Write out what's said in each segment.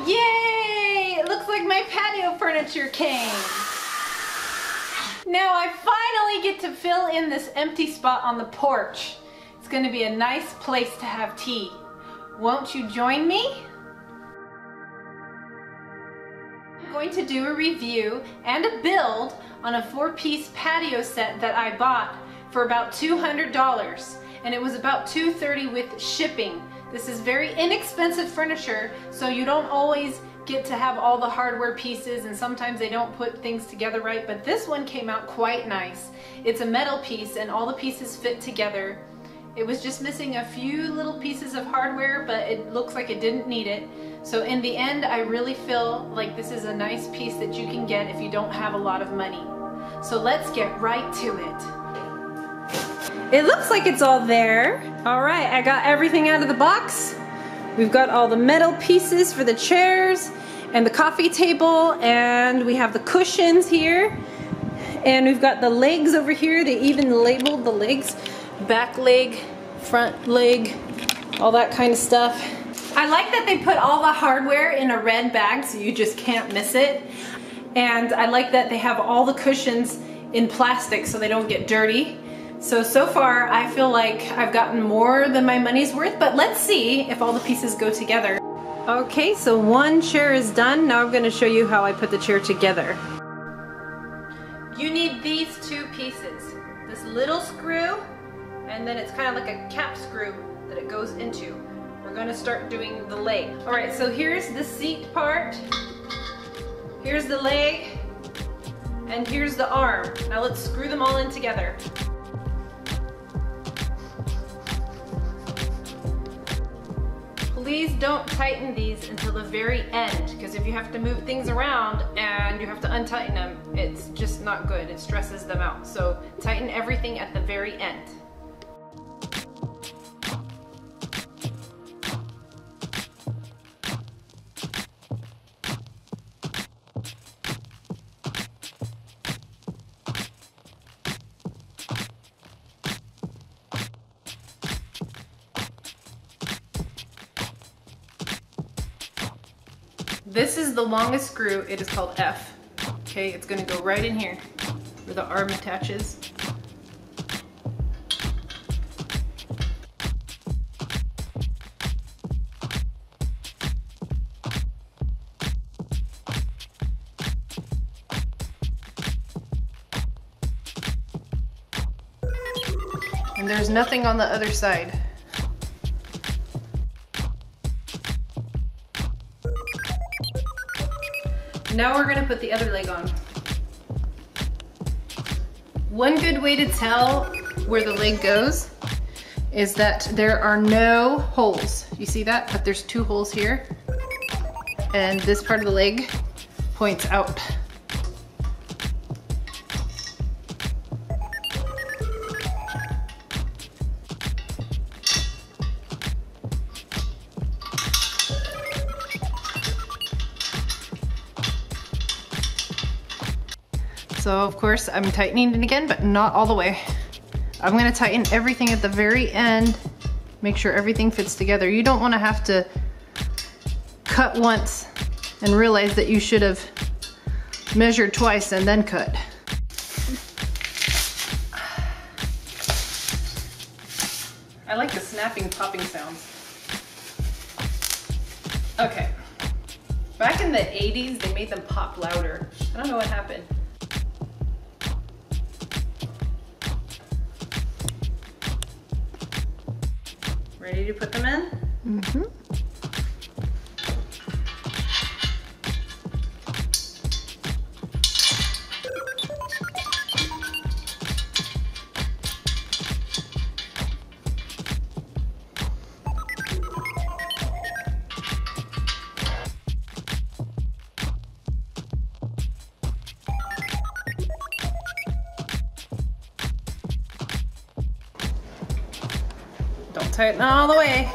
Yay! It looks like my patio furniture came. Now I finally get to fill in this empty spot on the porch. It's going to be a nice place to have tea. Won't you join me? I'm going to do a review and a build on a 4-piece patio set that I bought for about $200, and it was about $230 with shipping. This is very inexpensive furniture, so you don't always get to have all the hardware pieces, and sometimes they don't put things together right, but this one came out quite nice. It's a metal piece and all the pieces fit together. It was just missing a few little pieces of hardware, but it looks like it didn't need it. So in the end, I really feel like this is a nice piece that you can get if you don't have a lot of money. So let's get right to it. It looks like it's all there. All right, I got everything out of the box. We've got all the metal pieces for the chairs and the coffee table, and we have the cushions here. And we've got the legs over here. They even labeled the legs. Back leg, front leg, all that kind of stuff. I like that they put all the hardware in a red bag so you just can't miss it. And I like that they have all the cushions in plastic so they don't get dirty. So far I feel like I've gotten more than my money's worth, but let's see if all the pieces go together. Okay, so one chair is done. Now I'm going to show you how I put the chair together. You need these two pieces. This little screw, and then it's kind of like a cap screw that it goes into. We're going to start doing the leg. Alright, so here's the seat part. Here's the leg. And here's the arm. Now let's screw them all in together. Please don't tighten these until the very end, because if you have to move things around and you have to untighten them, it's just not good. It stresses them out. So tighten everything at the very end. This is the longest screw. It is called F. Okay, it's gonna go right in here where the arm attaches. And there's nothing on the other side. Now we're gonna put the other leg on. One good way to tell where the leg goes is that there are no holes. You see that? But there's 2 holes here. And this part of the leg points out. So of course I'm tightening it again, but not all the way. I'm gonna tighten everything at the very end, make sure everything fits together. You don't wanna have to cut once and realize that you should have measured twice and then cut. I like the snapping, popping sounds. Okay. Back in the 80s, they made them pop louder. I don't know what happened. Ready to put them in? Mm-hmm. Don't tighten all the way.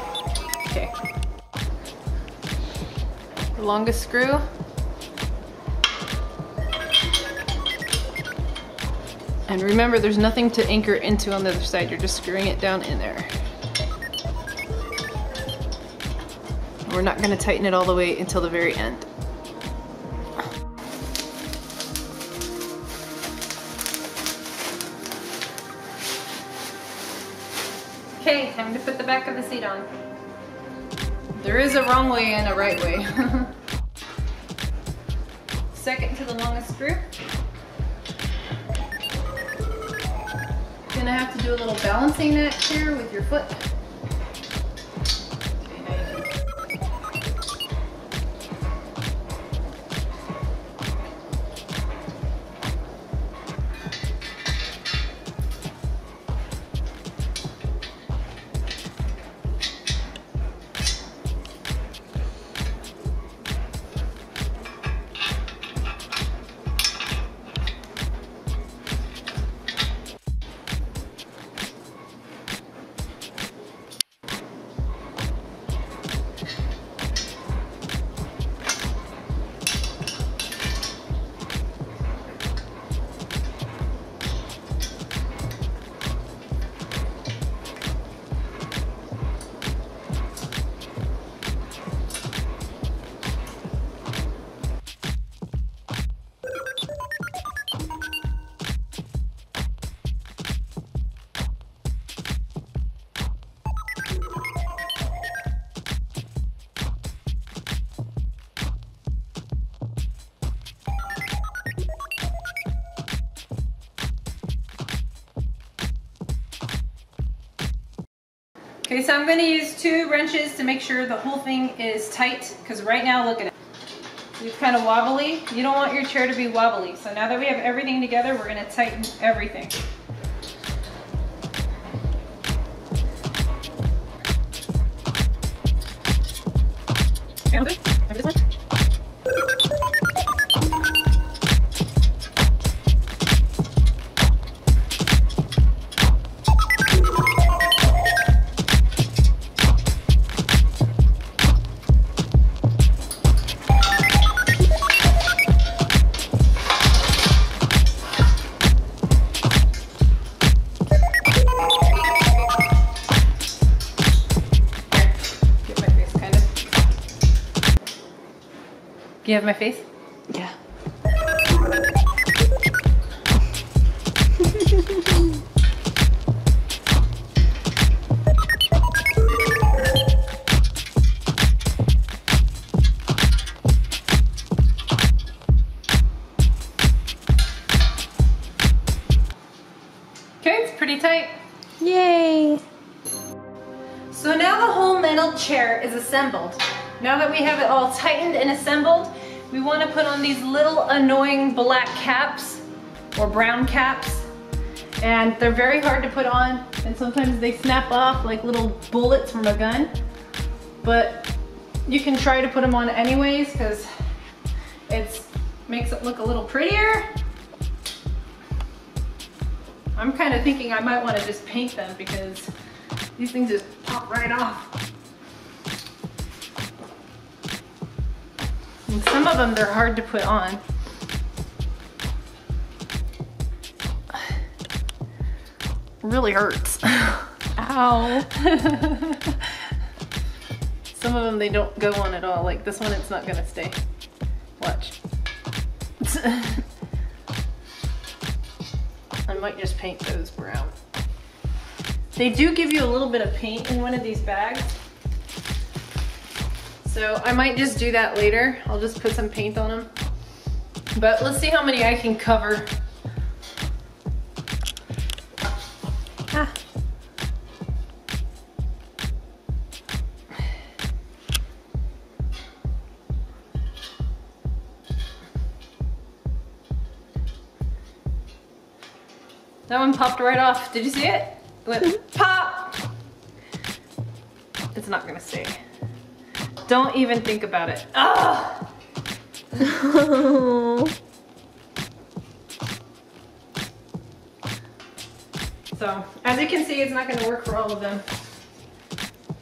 Okay. The longest screw. And remember, there's nothing to anchor into on the other side. You're just screwing it down in there. We're not gonna tighten it all the way until the very end. Okay, time to put the back of the seat on. There is a wrong way and a right way. Second to the longest screw. Gonna have to do a little balancing act here with your foot. Okay, so I'm going to use 2 wrenches to make sure the whole thing is tight, because right now, look at it. It's kind of wobbly. You don't want your chair to be wobbly. So now that we have everything together, we're going to tighten everything. This one. Do you have my face? Yeah. Okay, it's pretty tight. Yay! So now the whole metal chair is assembled. Now that we have it all tightened and assembled, we want to put on these little annoying black caps or brown caps. And they're very hard to put on, and sometimes they snap off like little bullets from a gun. But you can try to put them on anyways, because it makes it look a little prettier. I'm kind of thinking I might want to just paint them, because these things just pop right off. And some of them, they're hard to put on. Really hurts. Ow. Some of them, they don't go on at all. Like this one, it's not gonna stay. Watch. I might just paint those brown. They do give you a little bit of paint in one of these bags. So I might just do that later. I'll just put some paint on them. But let's see how many I can cover. Ah. That one popped right off. Did you see it? It went pop! It's not gonna stay. Don't even think about it. Ah! So, as you can see, it's not gonna work for all of them.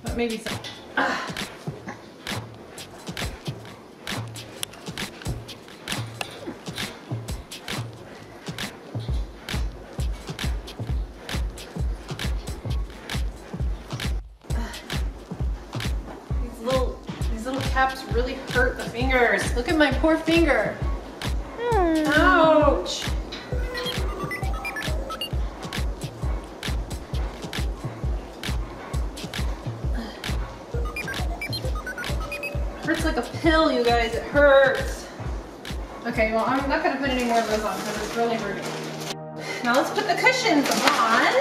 But maybe some. Ah. These really hurt the fingers. Look at my poor finger. Ouch. Hurts like a pill, you guys. It hurts. Okay, well, I'm not gonna put any more of those on because it's really hurting. Now let's put the cushions on.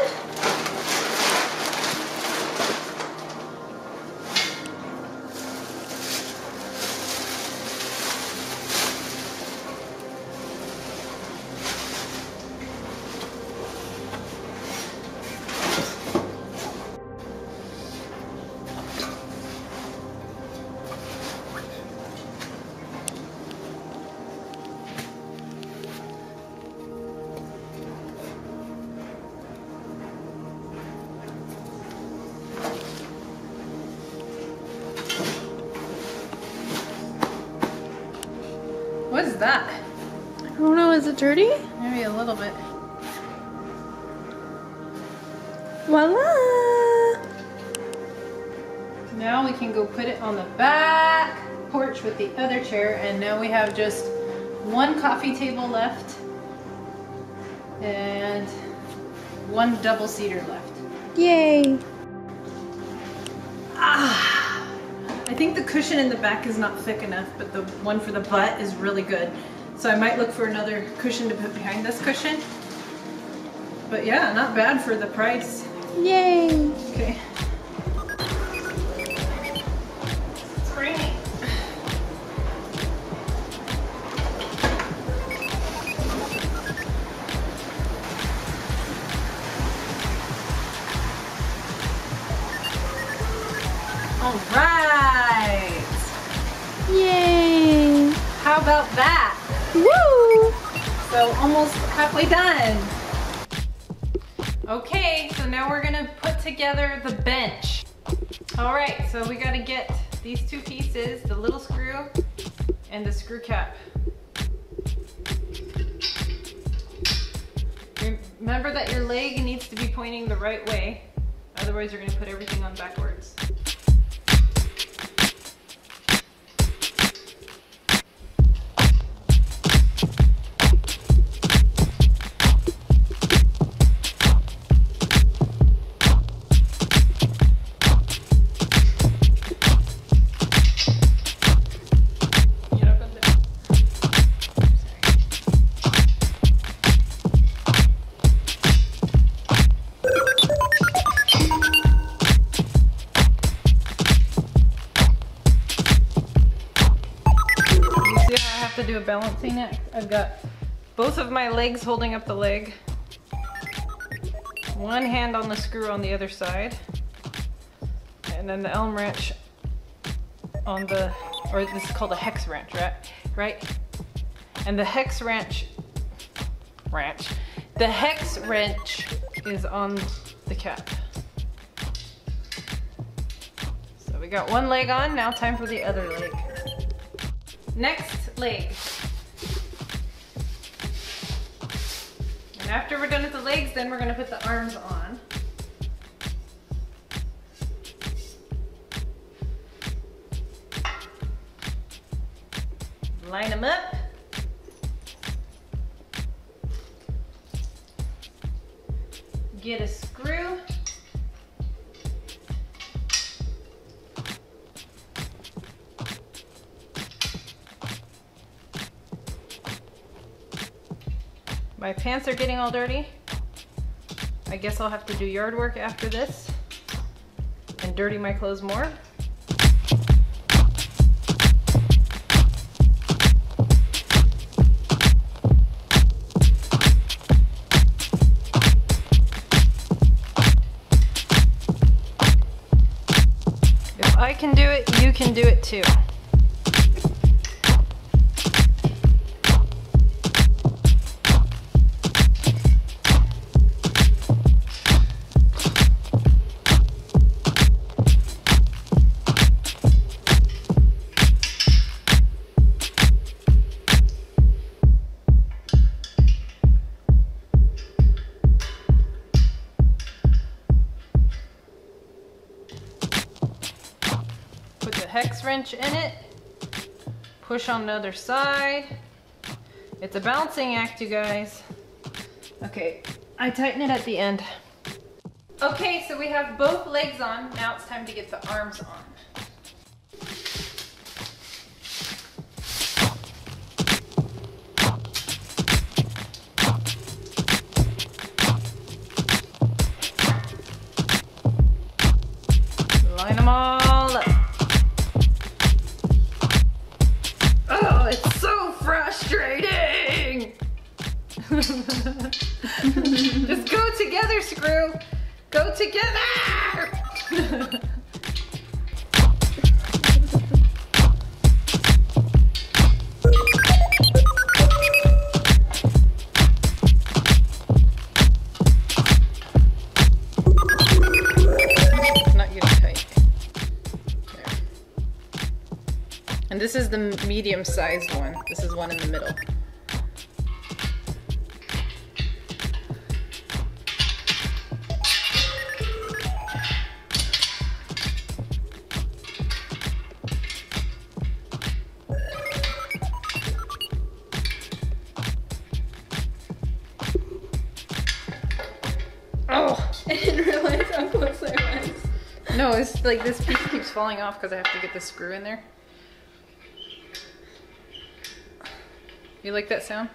What is that? I don't know, is it dirty? Maybe a little bit. Voila! Now we can go put it on the back porch with the other chair, and now we have just one coffee table left and one double-seater left. Yay! I think the cushion in the back is not thick enough, but the one for the butt is really good. So I might look for another cushion to put behind this cushion. But yeah, not bad for the price. Yay! Okay. It's raining. All right. Yay! How about that? Woo! So almost halfway done. Okay, so now we're gonna put together the bench. All right, so we gotta get these two pieces, the little screw and the screw cap. Remember that your leg needs to be pointing the right way. Otherwise you're gonna put everything on backwards. To do a balancing act. I've got both of my legs holding up the leg, one hand on the screw on the other side, and then the Elm wrench on the, or this is called a hex wrench, right? And the hex wrench is on the cap. So we got one leg on, now time for the other leg. Next leg. And after we're done with the legs, then we're gonna put the arms on. Line them up. Get a screw. My pants are getting all dirty. I guess I'll have to do yard work after this and dirty my clothes more. If I can do it, you can do it too. Hex wrench in it, Push on the other side. It's a balancing act, you guys. Okay, I tighten it at the end. Okay, so we have both legs on. Now it's time to get the arms on. Line them all up. Oh, it's so frustrating! Just go together, Screw! Go together! And this is the medium-sized one. This is one in the middle. Oh! I didn't realize how close I was. No, it's like this piece keeps falling off because I have to get the screw in there. You like that sound?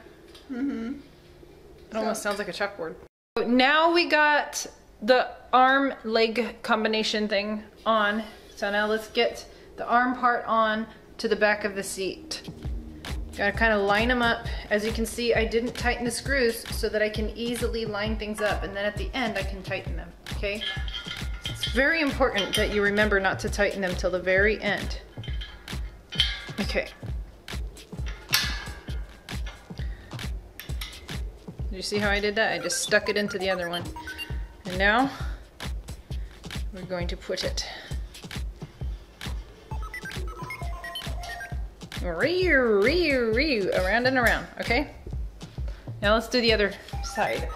Mm-hmm. It almost sounds like a chalkboard. Now we got the arm leg combination thing on. So now let's get the arm part on to the back of the seat. Gotta kind of line them up. As you can see, I didn't tighten the screws so that I can easily line things up, and then at the end I can tighten them, okay? It's very important that you remember not to tighten them till the very end. Okay. Did you see how I did that? I just stuck it into the other one. And now we're going to put it around and around, okay? Now let's do the other side.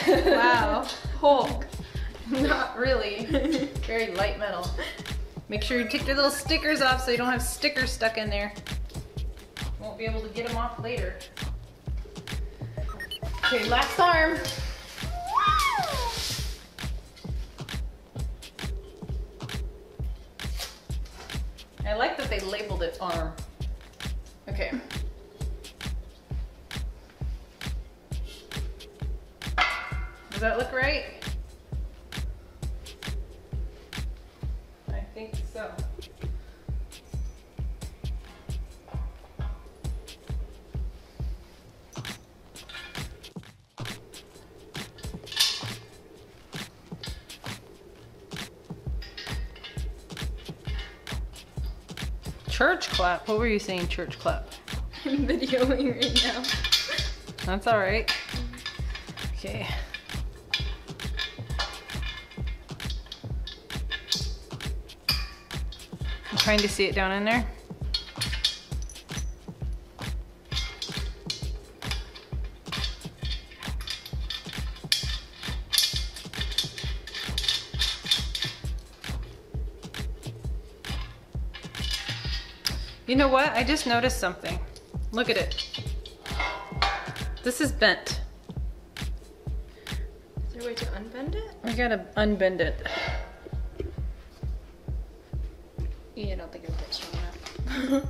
Wow, Hulk. Not really. Very light metal. Make sure you take your little stickers off so you don't have stickers stuck in there. Won't be able to get them off later. Okay, last arm. I like that they labeled it arm. Okay. Does that look right? I think so. Church clap? What were you saying, church clap? I'm videoing right now. That's all right. Okay. I'm trying to see it down in there. You know what? I just noticed something. Look at it. This is bent. Is there a way to unbend it? I gotta unbend it. Yeah, I don't think I'm quite strong enough.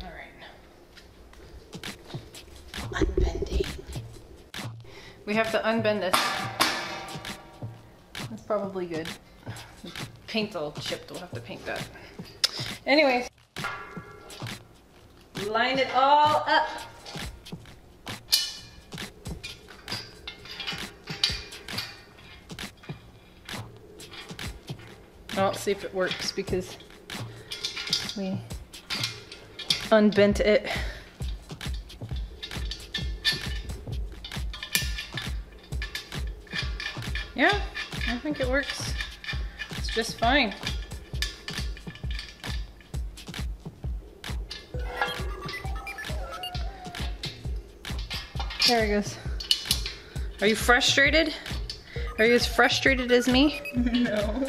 All right. Unbending. We have to unbend this. That's probably good. The paint's all chipped. We'll have to paint that. Anyways. Line it all up. I'll see if it works because we unbent it. Yeah, I think it works. It's just fine. There it goes. Are you frustrated? Are you as frustrated as me? No.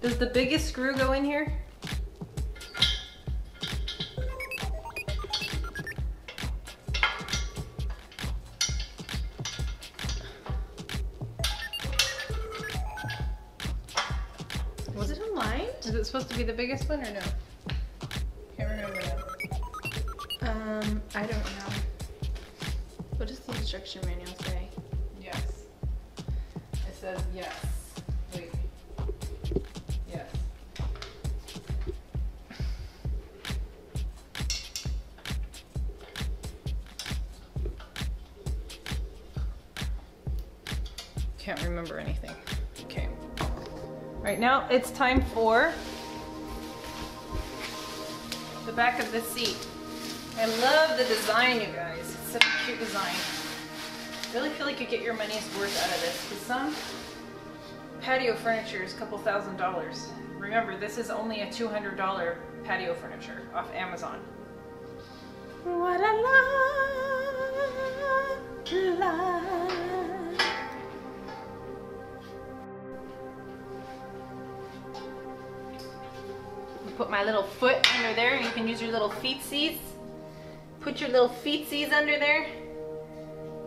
Does the biggest screw go in here? Was it aligned? Is it supposed to be the biggest one or no? Can't remember now. I don't know. What does the instruction manual say? Yes. It says yes. Wait. Yes. Can't remember anything. Okay. Right now it's time for the back of the seat. I love the design, you guys. It's such a cute design. I really feel like you get your money's worth out of this because some patio furniture is a couple $1,000s. Remember, this is only a $200 patio furniture off Amazon. What a life. Put my little foot under there, and you can use your little feetsies. Put your little feetsies under there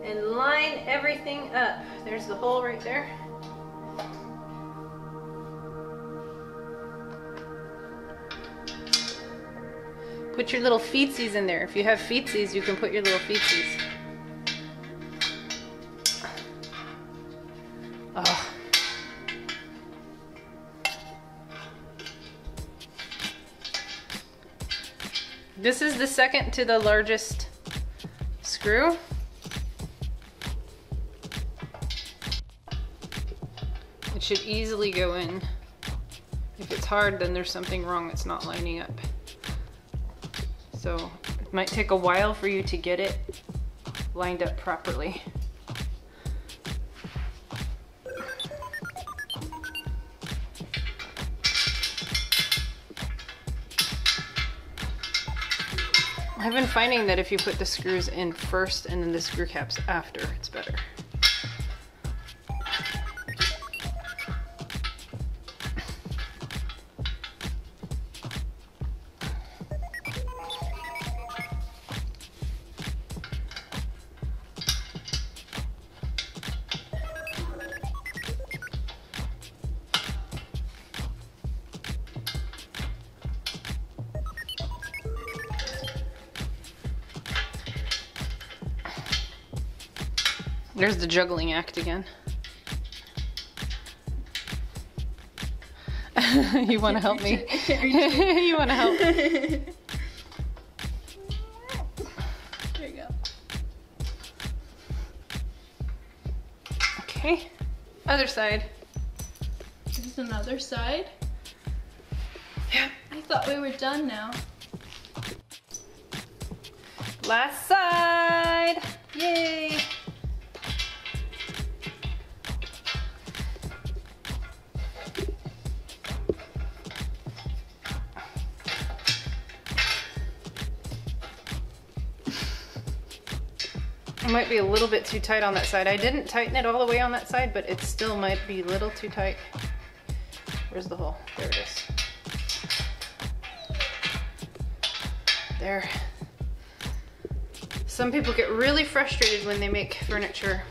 and line everything up. There's the hole right there. Put your little feetsies in there. If you have feetsies, you can put your little feetsies. Oh. This is the second to the largest screw. It should easily go in. If it's hard, then there's something wrong, it's not lining up. So it might take a while for you to get it lined up properly. I've been finding that if you put the screws in first and then the screw caps after, it's better. There's the juggling act again. You want to help me? You want to help? There you go. Okay, other side. Is this another side? Yeah. I thought we were done now. Last side. Yay. It might be a little bit too tight on that side. I didn't tighten it all the way on that side, but it still might be a little too tight. Where's the hole? There it is. There. Some people get really frustrated when they make furniture,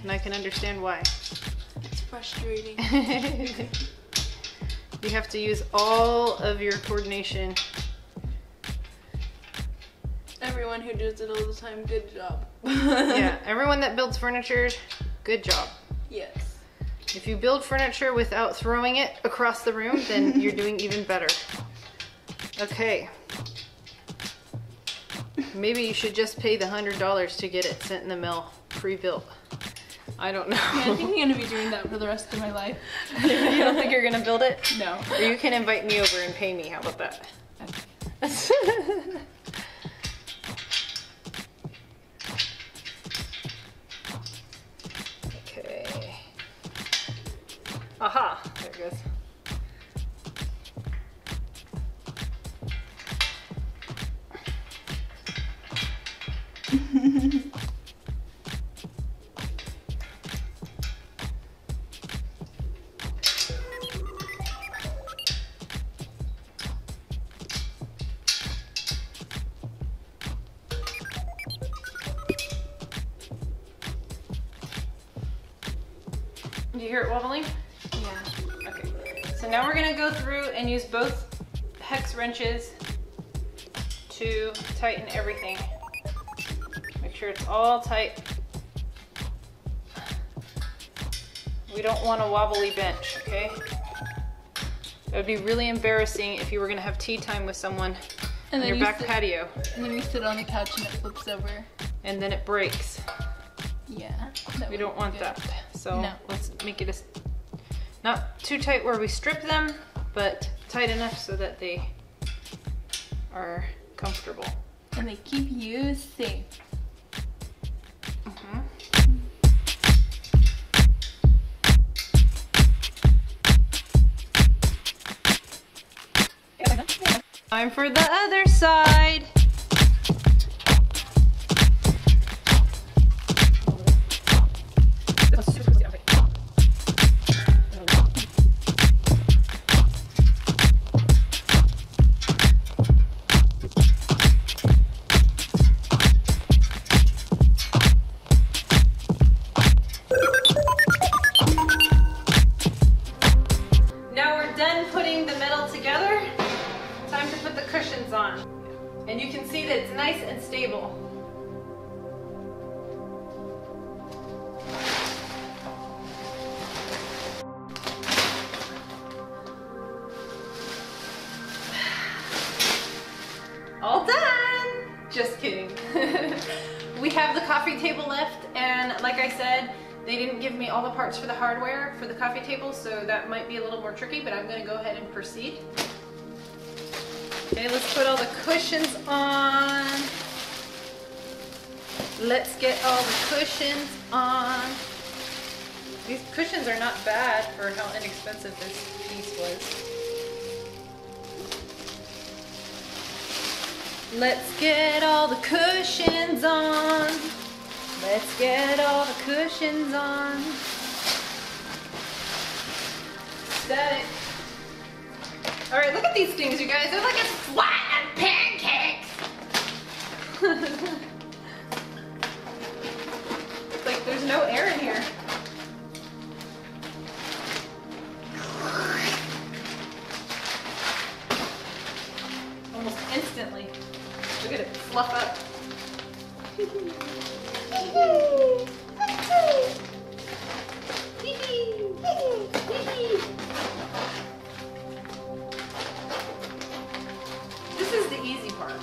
and I can understand why. It's frustrating. You have to use all of your coordination. Everyone who does it all the time, good job. Yeah, everyone that builds furniture, good job. Yes. If you build furniture without throwing it across the room, then you're doing even better. Okay. Maybe you should just pay the $100 to get it sent in the mail pre-built. I don't know. Yeah, I think I'm gonna be doing that for the rest of my life. You don't think you're gonna build it? No. Or you can invite me over and pay me. How about that? Okay. Aha! There it goes. Do you hear it wobbling? Yeah. Okay. So now we're gonna go through and use both hex wrenches to tighten everything. Make sure it's all tight. We don't want a wobbly bench, okay? It would be really embarrassing if you were gonna have tea time with someone And on then your back patio. And then you sit on the couch and it flips over. And then it breaks. Yeah. We don't want that. So No. let's make it not too tight where we strip them, but tight enough so that they are comfortable. And they keep you safe. Mhm. Time for the other side. Now we're done putting the metal together. Time to put the cushions on. And you can see that it's nice and stable. All done! Just kidding. We have the coffee table left, and like I said, they didn't give me all the parts for the hardware for the coffee table, so that might be a little more tricky, but I'm gonna go ahead and proceed. Okay, let's put all the cushions on. Let's get all the cushions on. These cushions are not bad for how inexpensive this piece was. Let's get all the cushions on. Let's get all the cushions on. Static. All right, look at these things, you guys. They're like as flat as pancakes. It's like there's no air in here. Almost instantly. Look at it fluff up. This is the easy part.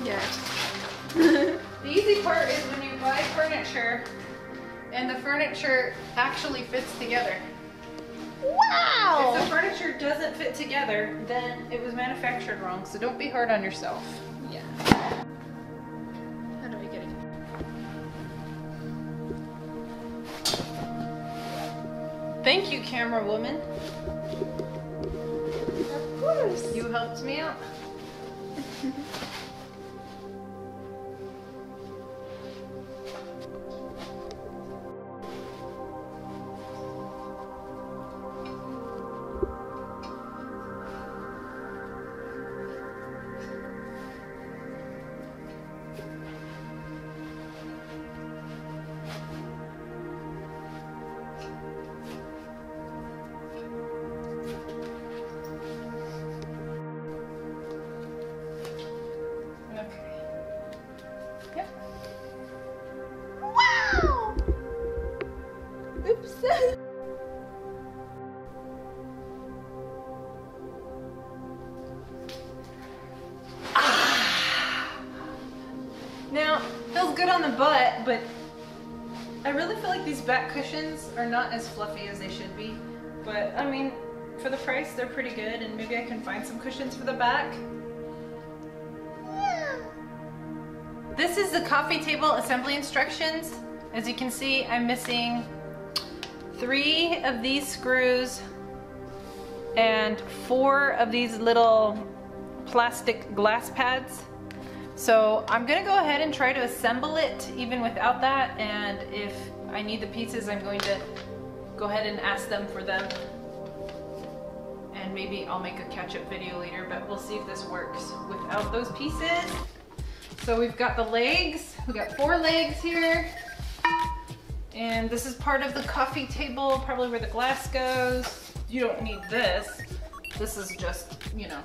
Yeah. The easy part is when you buy furniture and the furniture actually fits together. Wow! If the furniture doesn't fit together, then it was manufactured wrong, so don't be hard on yourself. Yeah. How do I get it? Thank you, camera woman. Of course. You helped me out. Yep. Wow! Oops. Now, feels good on the butt, but I really feel like these back cushions are not as fluffy as they should be. But, I mean, for the price, they're pretty good, and maybe I can find some cushions for the back. This is the coffee table assembly instructions. As you can see, I'm missing 3 of these screws and 4 of these little plastic glass pads. So I'm gonna go ahead and try to assemble it even without that, and if I need the pieces, I'm going to go ahead and ask them for them. And maybe I'll make a catch-up video later, but we'll see if this works without those pieces. So we've got the legs. We got 4 legs here. And this is part of the coffee table, probably where the glass goes. You don't need this. This is just, you know,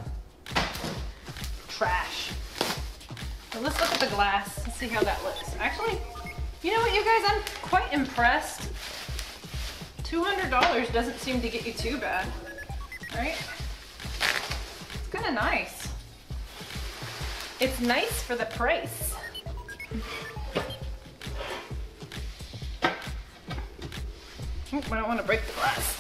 trash. So let's look at the glass and see how that looks. Actually, you know what, you guys, I'm quite impressed. $200 doesn't seem to get you too bad, right? It's kind of nice. It's nice for the price. Oop, I don't want to break the glass.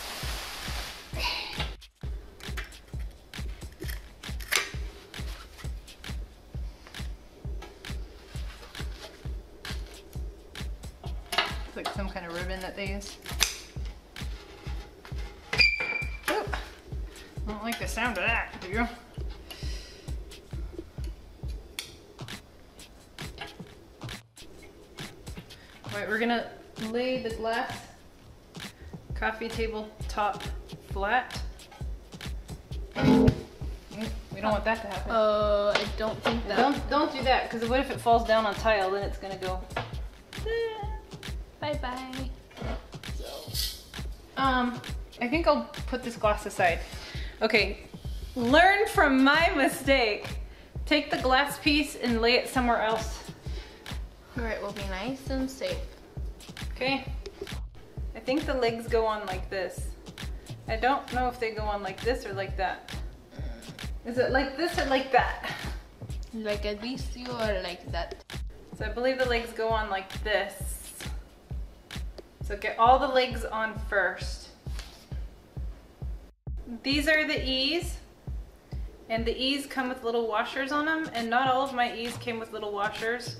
It's like some kind of ribbon that they use. Oop. I don't like the sound of that, do you? Alright, we're gonna lay the glass coffee table top flat. We don't want that to happen. I don't think that. Don't do that, because what if it falls down on tile? Then it's gonna go. Bye bye. I think I'll put this glass aside. Okay, learn from my mistake. Take the glass piece and lay it somewhere else. Where it will be nice and safe. Okay. I think the legs go on like this. I don't know if they go on like this or like that. Is it like this or like that? Like a this or like that? So I believe the legs go on like this. So get all the legs on first. These are the E's, and the E's come with little washers on them, and not all of my E's came with little washers.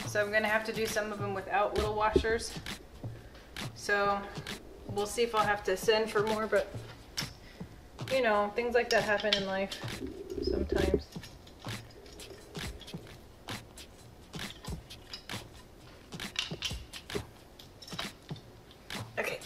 So I'm gonna have to do some of them without little washers. So we'll see if I'll have to send for more, but you know, things like that happen in life sometimes. Okay.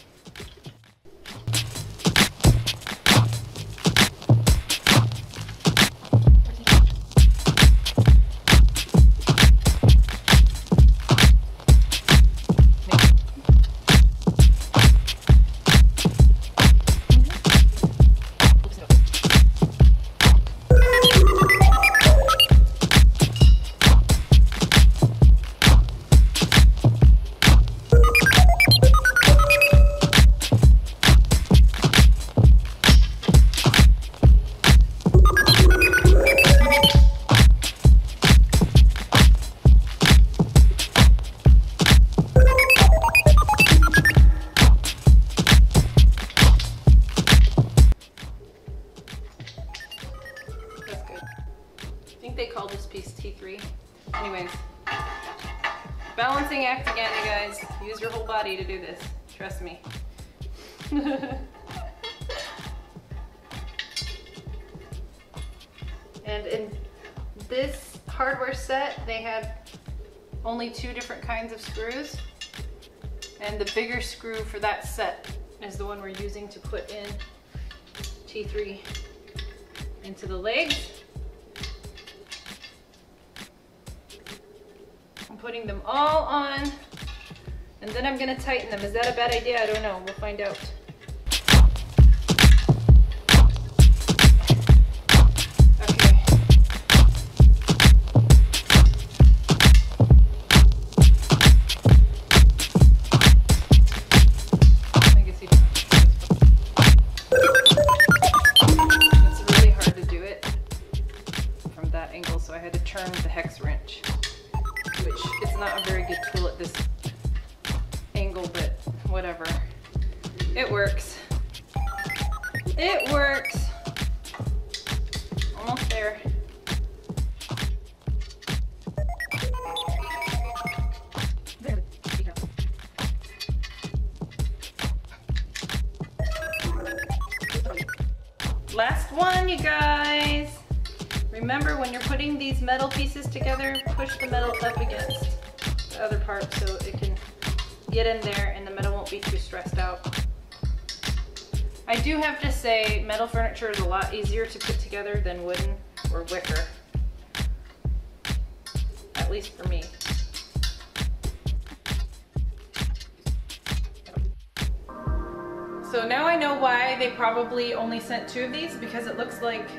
They call this piece T3. Anyways, balancing act again, you guys. Use your whole body to do this. Trust me. And in this hardware set, they had only 2 different kinds of screws. And the bigger screw for that set is the one we're using to put in T3 into the legs. I'm putting them all on, and then I'm gonna tighten them. Is that a bad idea? I don't know. We'll find out. Okay. I guess you don't. It's really hard to do it from that angle, so I had to turn the hex wrench, which is not a very good tool at this angle, but whatever. It works. It works. Almost there. Last one, you guys. Remember, when you're putting these metal pieces together, push the metal up against the other part so it can get in there and the metal won't be too stressed out. I do have to say, metal furniture is a lot easier to put together than wooden or wicker. At least for me. So now I know why they probably only sent 2 of these, because it looks like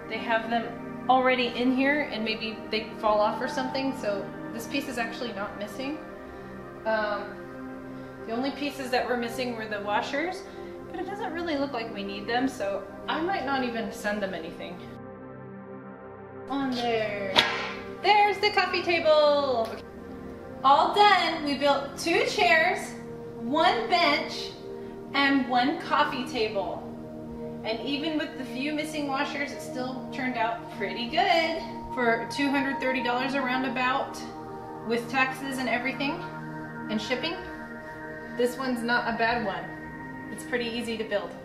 they have them already in here and maybe they fall off or something. So this piece is actually not missing. The only pieces that were missing were the washers, but it doesn't really look like we need them, so I might not even send them anything. On there. There's the coffee table. Okay. All done. We built 2 chairs, 1 bench, and 1 coffee table. And even with the few missing washers, it still turned out pretty good for $230 a roundabout with taxes and everything and shipping. This one's not a bad one. It's pretty easy to build.